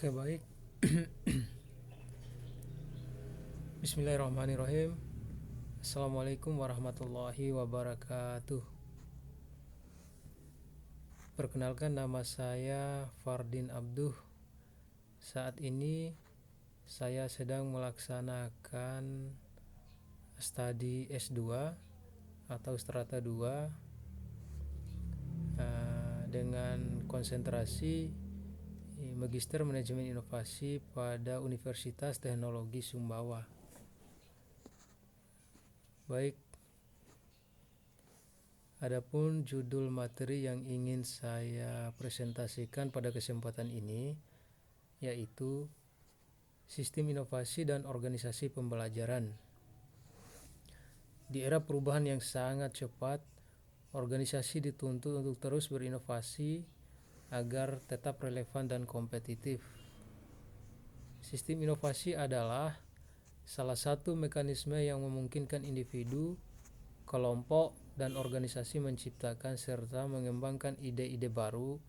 Oke, baik. Bismillahirrahmanirrahim. Assalamualaikum warahmatullahi wabarakatuh. Perkenalkan, nama saya Fardin Abduh. Saat ini saya sedang melaksanakan studi S2 atau strata 2 dengan konsentrasi Magister Manajemen Inovasi pada Universitas Teknologi Sumbawa. Baik, adapun judul materi yang ingin saya presentasikan pada kesempatan ini yaitu Sistem Inovasi dan Organisasi Pembelajaran. Di era perubahan yang sangat cepat, organisasi dituntut untuk terus berinovasi agar tetap relevan dan kompetitif. Sistem inovasi adalah salah satu mekanisme yang memungkinkan individu, kelompok, dan organisasi menciptakan serta mengembangkan ide-ide baru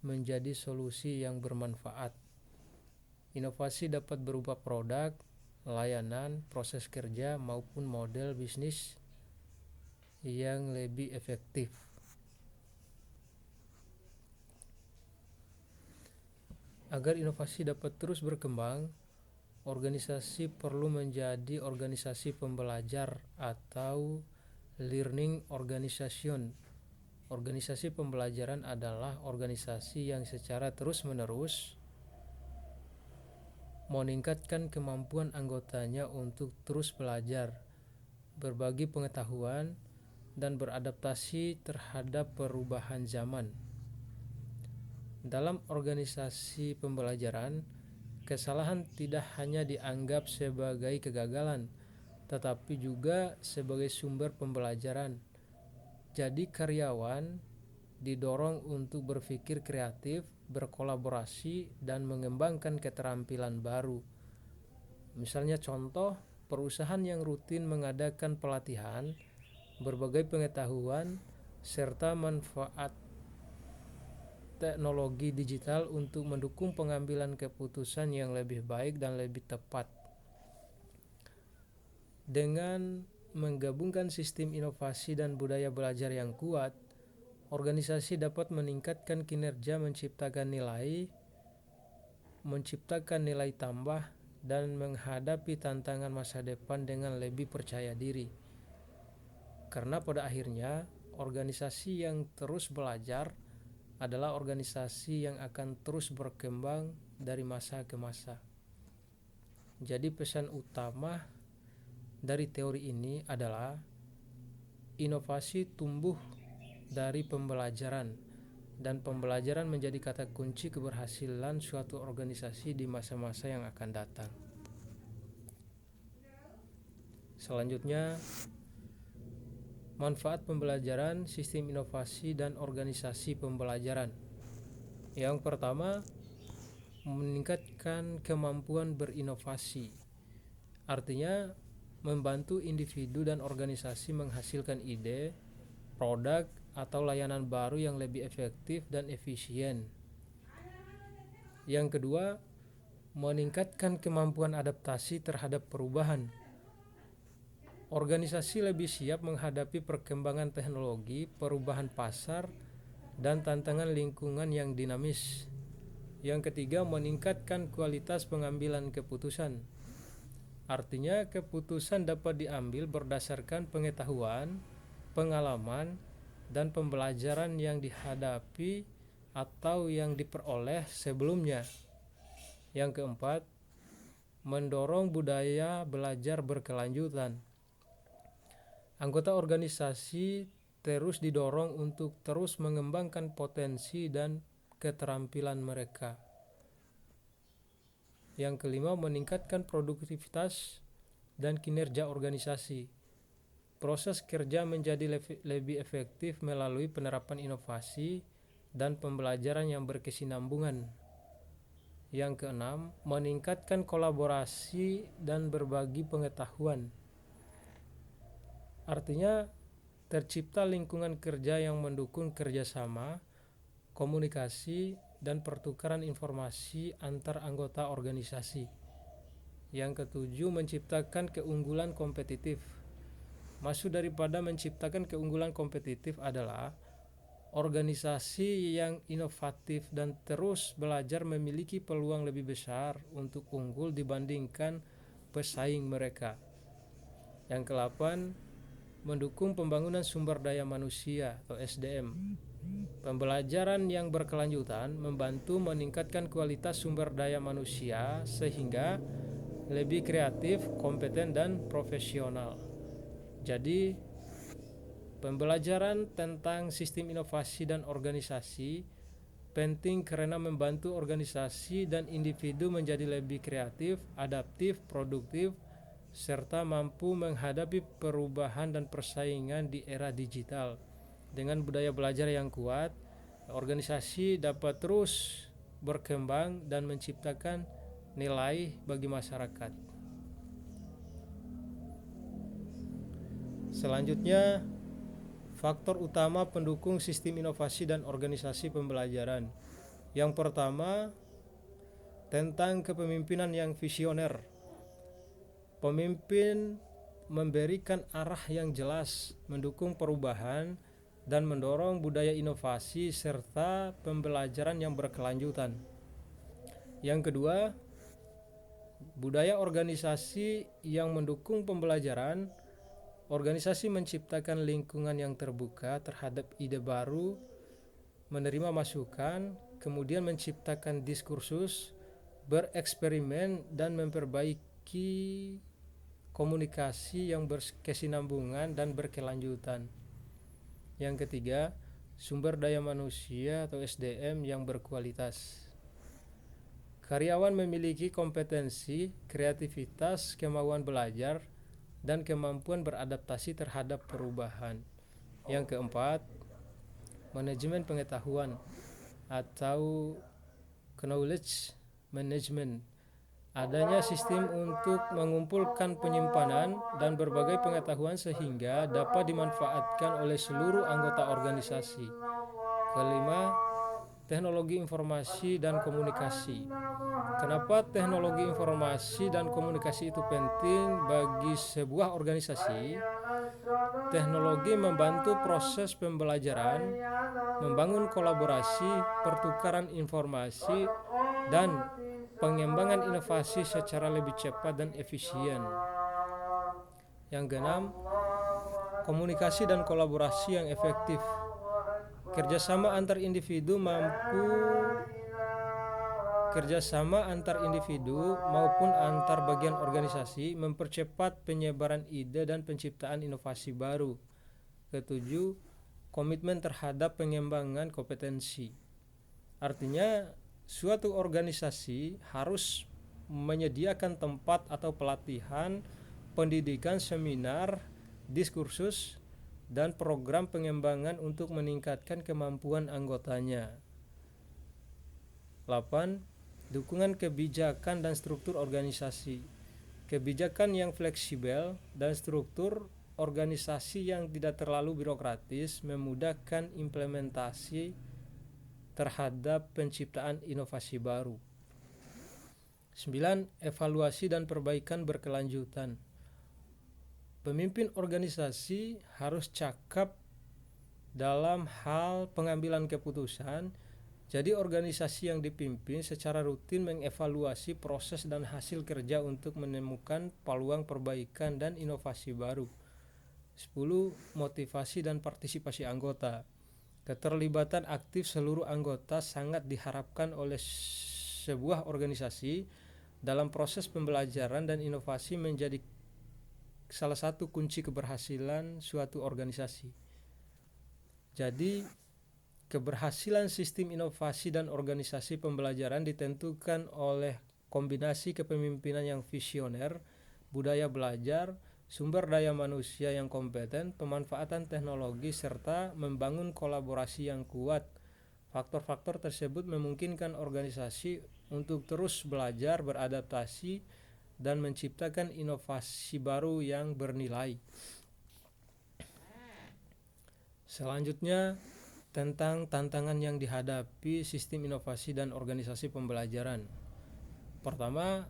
menjadi solusi yang bermanfaat. Inovasi dapat berupa produk, layanan, proses kerja, maupun model bisnis yang lebih efektif. Agar inovasi dapat terus berkembang, organisasi perlu menjadi organisasi pembelajar atau learning organization. Organisasi pembelajaran adalah organisasi yang secara terus-menerus meningkatkan kemampuan anggotanya untuk terus belajar, berbagi pengetahuan, dan beradaptasi terhadap perubahan zaman. Dalam organisasi pembelajaran, kesalahan tidak hanya dianggap sebagai kegagalan, tetapi juga sebagai sumber pembelajaran. Jadi karyawan didorong untuk berpikir kreatif, berkolaborasi, dan mengembangkan keterampilan baru. Misalnya contoh, perusahaan yang rutin mengadakan pelatihan, berbagai pengetahuan, serta manfaat teknologi digital untuk mendukung pengambilan keputusan yang lebih baik dan lebih tepat. Dengan menggabungkan sistem inovasi dan budaya belajar yang kuat, organisasi dapat meningkatkan kinerja, menciptakan nilai tambah, dan menghadapi tantangan masa depan dengan lebih percaya diri. Karena pada akhirnya, organisasi yang terus belajar adalah organisasi yang akan terus berkembang dari masa ke masa. Jadi pesan utama dari teori ini adalah inovasi tumbuh dari pembelajaran, dan pembelajaran menjadi kata kunci keberhasilan suatu organisasi di masa-masa yang akan datang. Selanjutnya, manfaat pembelajaran, sistem inovasi, dan organisasi pembelajaran. Yang pertama, meningkatkan kemampuan berinovasi. Artinya, membantu individu dan organisasi menghasilkan ide, produk, atau layanan baru yang lebih efektif dan efisien. Yang kedua, meningkatkan kemampuan adaptasi terhadap perubahan. Organisasi lebih siap menghadapi perkembangan teknologi, perubahan pasar, dan tantangan lingkungan yang dinamis. Yang ketiga, meningkatkan kualitas pengambilan keputusan. Artinya, keputusan dapat diambil berdasarkan pengetahuan, pengalaman, dan pembelajaran yang dihadapi atau yang diperoleh sebelumnya. Yang keempat, mendorong budaya belajar berkelanjutan. Anggota organisasi terus didorong untuk terus mengembangkan potensi dan keterampilan mereka. Yang kelima, meningkatkan produktivitas dan kinerja organisasi. Proses kerja menjadi lebih efektif melalui penerapan inovasi dan pembelajaran yang berkesinambungan. Yang keenam, meningkatkan kolaborasi dan berbagi pengetahuan. Artinya, tercipta lingkungan kerja yang mendukung kerjasama, komunikasi, dan pertukaran informasi antar anggota organisasi. Yang ketujuh, menciptakan keunggulan kompetitif. Maksud daripada menciptakan keunggulan kompetitif adalah organisasi yang inovatif dan terus belajar memiliki peluang lebih besar untuk unggul dibandingkan pesaing mereka. Yang ke-8, mendukung pembangunan sumber daya manusia atau SDM. Pembelajaran yang berkelanjutan membantu meningkatkan kualitas sumber daya manusia sehingga lebih kreatif, kompeten, dan profesional. Jadi, pembelajaran tentang sistem inovasi dan organisasi penting karena membantu organisasi dan individu menjadi lebih kreatif, adaptif, produktif, serta mampu menghadapi perubahan dan persaingan di era digital. Dengan budaya belajar yang kuat, organisasi dapat terus berkembang dan menciptakan nilai bagi masyarakat. Selanjutnya, faktor utama pendukung sistem inovasi dan organisasi pembelajaran. Yang pertama, tentang kepemimpinan yang visioner. Pemimpin memberikan arah yang jelas, mendukung perubahan, dan mendorong budaya inovasi serta pembelajaran yang berkelanjutan. Yang kedua, budaya organisasi yang mendukung pembelajaran. Organisasi menciptakan lingkungan yang terbuka terhadap ide baru, menerima masukan, kemudian menciptakan diskursus, bereksperimen, dan memperbaiki komunikasi yang berkesinambungan dan berkelanjutan. Yang ketiga, sumber daya manusia atau SDM yang berkualitas. Karyawan memiliki kompetensi, kreativitas, kemauan belajar, dan kemampuan beradaptasi terhadap perubahan. Yang keempat, manajemen pengetahuan atau knowledge management. Adanya sistem untuk mengumpulkan penyimpanan dan berbagai pengetahuan sehingga dapat dimanfaatkan oleh seluruh anggota organisasi. Kelima, teknologi informasi dan komunikasi. Kenapa teknologi informasi dan komunikasi itu penting bagi sebuah organisasi? Teknologi membantu proses pembelajaran, membangun kolaborasi, pertukaran informasi, dan pengembangan inovasi secara lebih cepat dan efisien. Yang keenam, komunikasi dan kolaborasi yang efektif. Kerjasama antar individu maupun antar bagian organisasi mempercepat penyebaran ide dan penciptaan inovasi baru. Ketujuh, komitmen terhadap pengembangan kompetensi. Artinya, suatu organisasi harus menyediakan tempat atau pelatihan, pendidikan, seminar, diskursus, dan program pengembangan untuk meningkatkan kemampuan anggotanya. 8. Dukungan kebijakan dan struktur organisasi. Kebijakan yang fleksibel dan struktur organisasi yang tidak terlalu birokratis memudahkan implementasi terhadap penciptaan inovasi baru. 9. Evaluasi dan perbaikan berkelanjutan. Pemimpin organisasi harus cakap dalam hal pengambilan keputusan. Jadi organisasi yang dipimpin secara rutin mengevaluasi proses dan hasil kerja untuk menemukan peluang perbaikan dan inovasi baru. 10. Motivasi dan partisipasi anggota. Keterlibatan aktif seluruh anggota sangat diharapkan oleh sebuah organisasi dalam proses pembelajaran, dan inovasi menjadi salah satu kunci keberhasilan suatu organisasi. Jadi, keberhasilan sistem inovasi dan organisasi pembelajaran ditentukan oleh kombinasi kepemimpinan yang visioner, budaya belajar, sumber daya manusia yang kompeten, pemanfaatan teknologi, serta membangun kolaborasi yang kuat. Faktor-faktor tersebut memungkinkan organisasi untuk terus belajar, beradaptasi, dan menciptakan inovasi baru yang bernilai. Selanjutnya, tentang tantangan yang dihadapi sistem inovasi dan organisasi pembelajaran. Pertama,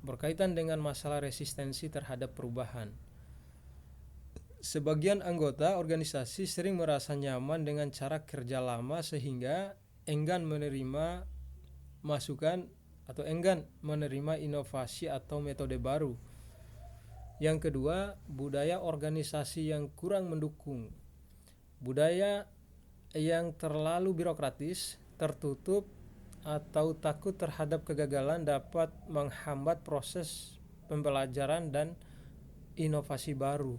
berkaitan dengan masalah resistensi terhadap perubahan. Sebagian anggota organisasi sering merasa nyaman dengan cara kerja lama sehingga enggan menerima masukan atau enggan menerima inovasi atau metode baru. Yang kedua, budaya organisasi yang kurang mendukung. Budaya yang terlalu birokratis, tertutup, atau takut terhadap kegagalan dapat menghambat proses pembelajaran dan inovasi baru.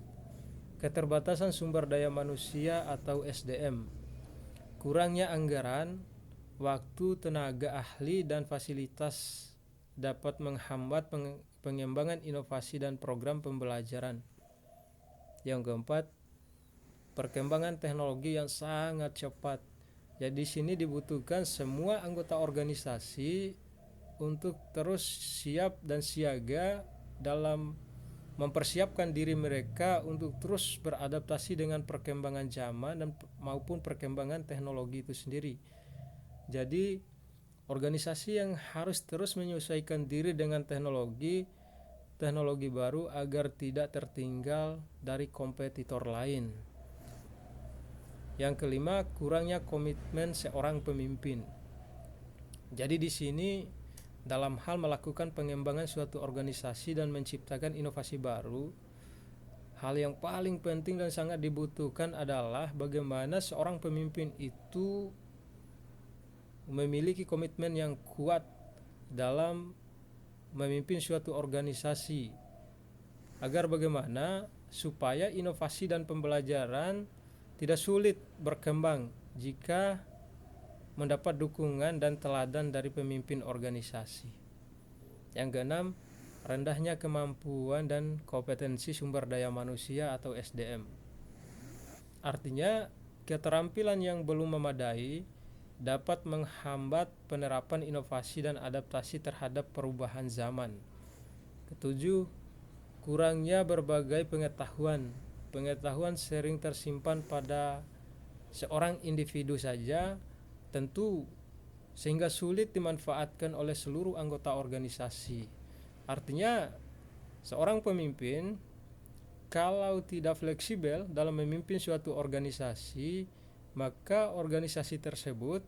Keterbatasan sumber daya manusia atau SDM, kurangnya anggaran, waktu, tenaga ahli, dan fasilitas dapat menghambat pengembangan inovasi dan program pembelajaran. Yang keempat, perkembangan teknologi yang sangat cepat. Jadi di sini dibutuhkan semua anggota organisasi untuk terus siap dan siaga dalam mempersiapkan diri mereka untuk terus beradaptasi dengan perkembangan zaman dan maupun perkembangan teknologi itu sendiri. Jadi organisasi yang harus terus menyesuaikan diri dengan teknologi baru agar tidak tertinggal dari kompetitor lain. Yang kelima, kurangnya komitmen seorang pemimpin. Jadi di sini dalam hal melakukan pengembangan suatu organisasi dan menciptakan inovasi baru, hal yang paling penting dan sangat dibutuhkan adalah bagaimana seorang pemimpin itu memiliki komitmen yang kuat dalam memimpin suatu organisasi, agar bagaimana supaya inovasi dan pembelajaran tidak sulit berkembang jika mendapat dukungan dan teladan dari pemimpin organisasi. Yang keenam, rendahnya kemampuan dan kompetensi sumber daya manusia atau SDM. Artinya, keterampilan yang belum memadai dapat menghambat penerapan inovasi dan adaptasi terhadap perubahan zaman. Ketujuh, kurangnya berbagai pengetahuan. Pengetahuan sering tersimpan pada seorang individu saja, tentu sehingga sulit dimanfaatkan oleh seluruh anggota organisasi. Artinya, seorang pemimpin kalau tidak fleksibel dalam memimpin suatu organisasi, maka organisasi tersebut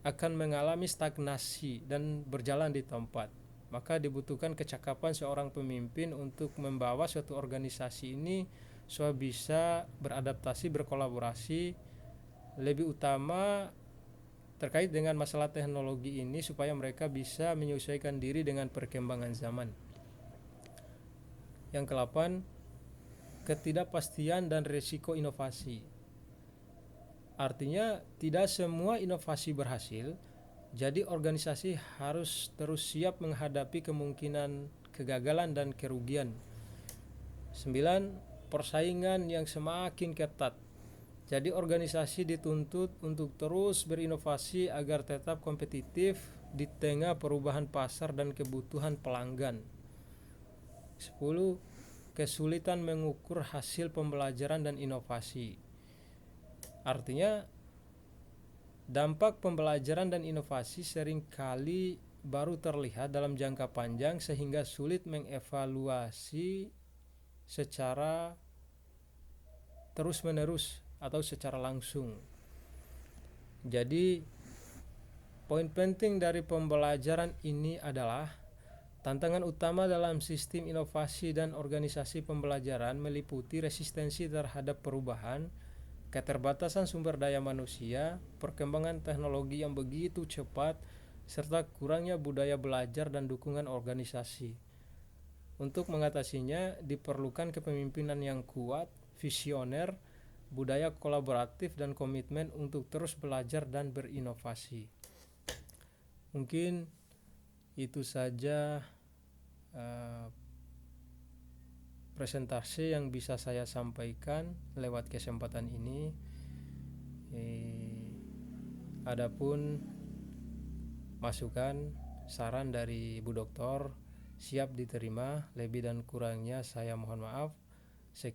akan mengalami stagnasi dan berjalan di tempat. Maka dibutuhkan kecakapan seorang pemimpin untuk membawa suatu organisasi ini supaya bisa beradaptasi, berkolaborasi, lebih utama terkait dengan masalah teknologi ini supaya mereka bisa menyesuaikan diri dengan perkembangan zaman. Yang ke-8, ketidakpastian dan risiko inovasi. Artinya tidak semua inovasi berhasil, jadi organisasi harus terus siap menghadapi kemungkinan kegagalan dan kerugian. 9, persaingan yang semakin ketat. Jadi organisasi dituntut untuk terus berinovasi agar tetap kompetitif di tengah perubahan pasar dan kebutuhan pelanggan. 10, kesulitan mengukur hasil pembelajaran dan inovasi. Artinya dampak pembelajaran dan inovasi seringkali baru terlihat dalam jangka panjang sehingga sulit mengevaluasi secara terus-menerus atau secara langsung. Jadi poin penting dari pembelajaran ini adalah tantangan utama dalam sistem inovasi dan organisasi pembelajaran meliputi resistensi terhadap perubahan, keterbatasan sumber daya manusia, perkembangan teknologi yang begitu cepat, serta kurangnya budaya belajar dan dukungan organisasi. Untuk mengatasinya diperlukan kepemimpinan yang kuat, visioner, budaya kolaboratif, dan komitmen untuk terus belajar dan berinovasi. Mungkin itu saja presentasi yang bisa saya sampaikan lewat kesempatan ini. Adapun masukan, saran dari Bu Doktor siap diterima, lebih dan kurangnya saya mohon maaf. Sekian.